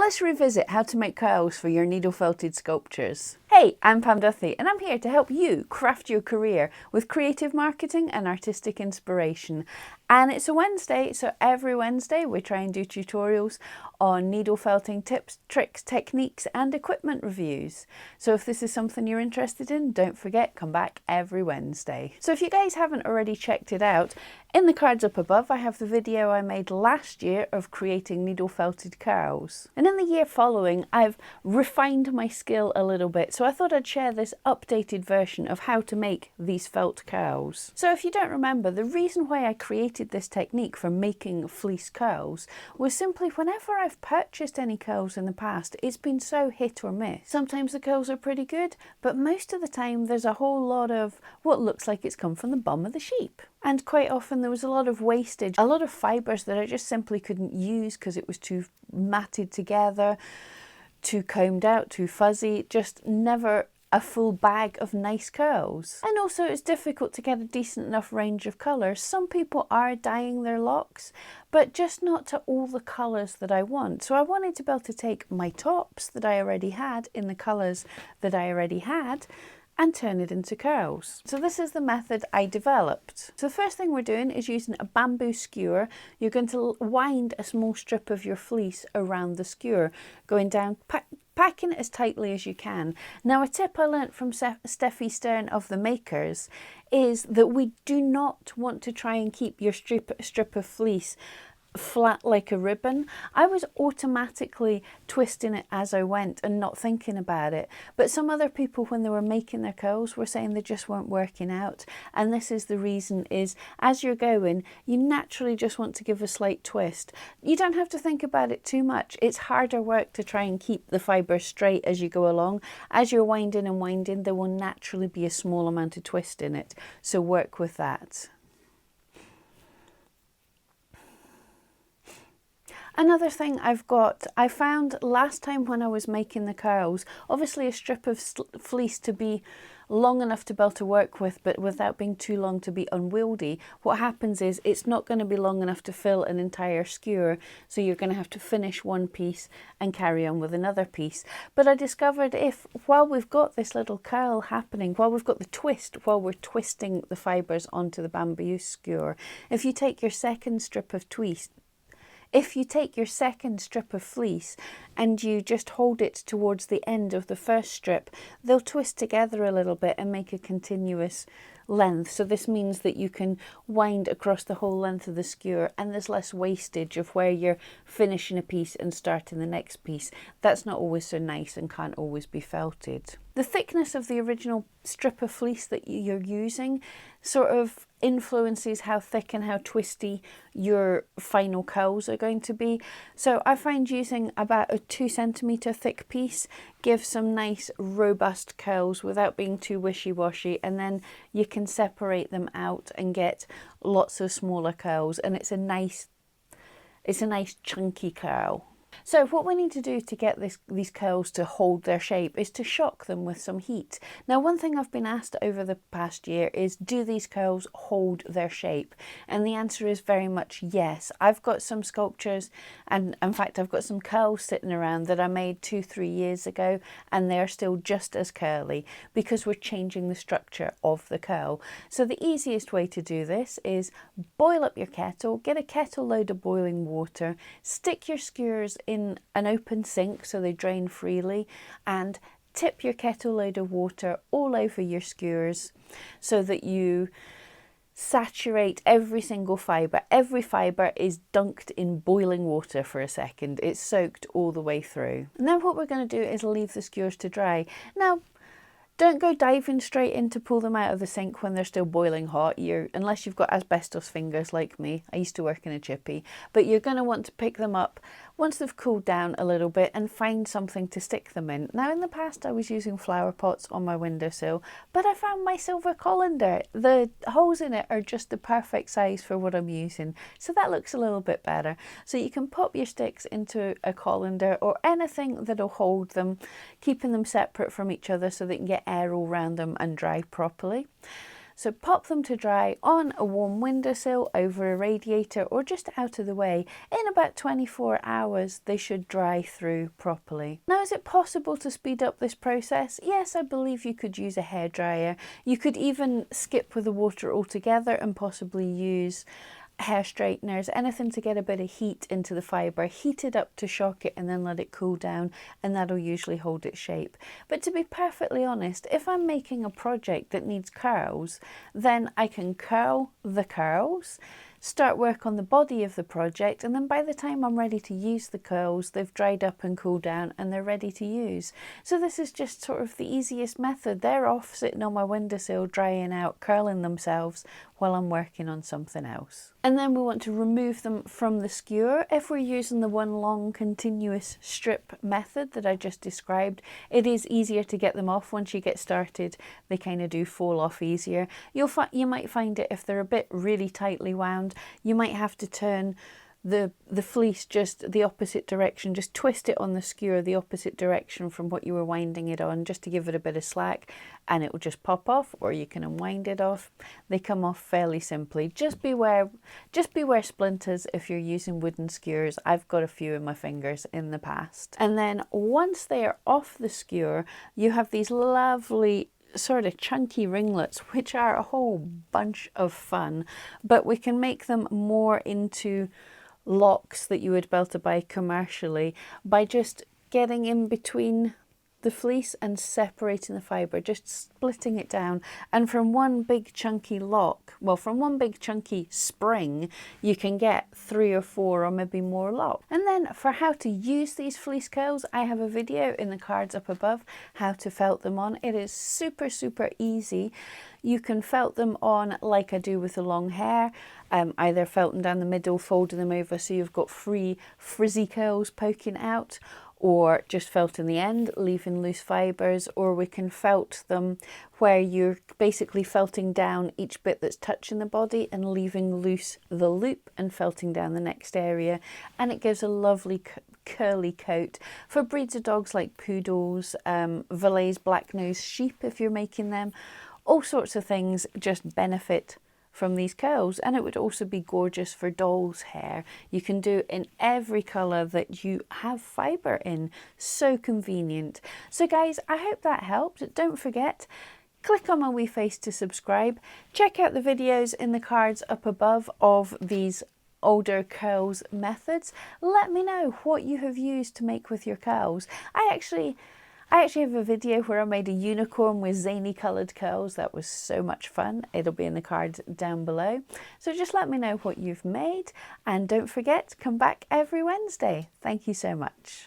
let's revisit how to make curls for your needle felted sculptures. Hey, I'm Duthie and I'm here to help you craft your career with creative marketing and artistic inspiration. And it's a Wednesday, so every Wednesday we try and do tutorials on needle felting tips, tricks, techniques and equipment reviews. So if this is something you're interested in, don't forget, come back every Wednesday. So if you guys haven't already checked it out, in the cards up above I have the video I made last year of creating needle felted curls. And in the year following I've refined my skill a little bit, so I thought I'd share this updated version of how to make these felt curls. So if you don't remember, the reason why I created this technique for making fleece curls was simply whenever I've purchased any curls in the past, it's been so hit or miss. Sometimes the curls are pretty good, but most of the time there's a whole lot of what looks like it's come from the bum of the sheep. And quite often there was a lot of wastage, a lot of fibres that I just simply couldn't use because it was too matted together, too combed out, too fuzzy, just never a full bag of nice curls. And also it's difficult to get a decent enough range of colours. Some people are dyeing their locks, but just not to all the colours that I want. So I wanted to be able to take my tops that I already had in the colours that I already had and turn it into curls. So this is the method I developed. So the first thing we're doing is using a bamboo skewer. You're going to wind a small strip of your fleece around the skewer, going down, packing it as tightly as you can. Now a tip I learnt from Steffi Stern of The Makers is that we do not want to try and keep your strip of fleece flat like a ribbon. I was automatically twisting it as I went and not thinking about it, but some other people when they were making their curls were saying they just weren't working out, and this is the reason. Is as you're going, you naturally just want to give a slight twist. You don't have to think about it too much. It's harder work to try and keep the fibre straight as you go along. As you're winding and winding, there will naturally be a small amount of twist in it, so work with that. Another thing I found last time when I was making the curls, obviously a strip of fleece to be long enough to be able to work with, but without being too long to be unwieldy. What happens is it's not going to be long enough to fill an entire skewer, so you're going to have to finish one piece and carry on with another piece. But I discovered while we've got this little curl happening, while we've got the twist, while we're twisting the fibres onto the bamboo skewer, if you take your second strip of fleece and you just hold it towards the end of the first strip, they'll twist together a little bit and make a continuous length. So this means that you can wind across the whole length of the skewer and there's less wastage of where you're finishing a piece and starting the next piece. That's not always so nice and can't always be felted. The thickness of the original strip of fleece that you're using sort of influences how thick and how twisty your final curls are going to be. So I find using about a 2 centimetre thick piece gives some nice robust curls without being too wishy-washy, and then you can separate them out and get lots of smaller curls, and it's a nice chunky curl. So what we need to do to get these curls to hold their shape is to shock them with some heat. Now, one thing I've been asked over the past year is, do these curls hold their shape? And the answer is very much yes. I've got some sculptures, and in fact I've got some curls sitting around that I made 2-3 years ago, and they're still just as curly because we're changing the structure of the curl. So the easiest way to do this is boil up your kettle, get a kettle load of boiling water, stick your skewers in an open sink so they drain freely, and tip your kettle load of water all over your skewers so that you saturate every single fibre. Every fibre is dunked in boiling water for a second. It's soaked all the way through. And then what we're going to do is leave the skewers to dry. Now, don't go diving straight in to pull them out of the sink when they're still boiling hot, unless you've got asbestos fingers like me. I used to work in a chippy. But you're going to want to pick them up once they've cooled down a little bit and find something to stick them in. Now, in the past I was using flower pots on my windowsill, but I found my silver colander. The holes in it are just the perfect size for what I'm using, so that looks a little bit better. So you can pop your sticks into a colander or anything that'll hold them, keeping them separate from each other so they can get air all around them and dry properly. So pop them to dry on a warm windowsill, over a radiator, or just out of the way. In about 24 hours, they should dry through properly. Now, is it possible to speed up this process? Yes, I believe you could use a hairdryer. You could even skip with the water altogether and possibly use hair straighteners, anything to get a bit of heat into the fibre, heat it up to shock it and then let it cool down, and that'll usually hold its shape. But to be perfectly honest, if I'm making a project that needs curls, then I can curl the curls, start work on the body of the project, and then by the time I'm ready to use the curls, they've dried up and cooled down and they're ready to use. So this is just sort of the easiest method. They're off sitting on my windowsill, drying out, curling themselves while I'm working on something else. And then we want to remove them from the skewer. If we're using the one long continuous strip method that I just described, it is easier to get them off once you get started. They kind of do fall off easier. You might find it if they're a bit really tightly wound, you might have to turn the fleece just the opposite direction, just twist it on the skewer the opposite direction from what you were winding it on, just to give it a bit of slack, and it will just pop off, or you can unwind it off. They come off fairly simply. Just beware splinters if you're using wooden skewers. I've got a few in my fingers in the past. And then once they are off the skewer, you have these lovely sort of chunky ringlets, which are a whole bunch of fun, but we can make them more into locks that you would be able to buy commercially by just getting in between the fleece and separating the fibre, just splitting it down, and from one big chunky lock, well, from one big chunky spring, you can get 3 or 4 or maybe more locks. And then for how to use these fleece curls, I have a video in the cards up above how to felt them on. It is super easy. You can felt them on like I do with the long hair, either felting down the middle, folding them over so you've got free frizzy curls poking out, or just felt in the end, leaving loose fibres, or we can felt them where you're basically felting down each bit that's touching the body and leaving loose the loop and felting down the next area, and it gives a lovely curly coat. For breeds of dogs like poodles, Valais black-nosed sheep if you're making them, all sorts of things just benefit from these curls. And it would also be gorgeous for doll's hair. You can do in every colour that you have fibre in. So convenient. So guys, I hope that helped. Don't forget, click on my wee face to subscribe. Check out the videos in the cards up above of these older curls methods. Let me know what you have used to make with your curls. I actually have a video where I made a unicorn with zany coloured curls. That was so much fun. It'll be in the cards down below. So just let me know what you've made, and don't forget, come back every Wednesday. Thank you so much.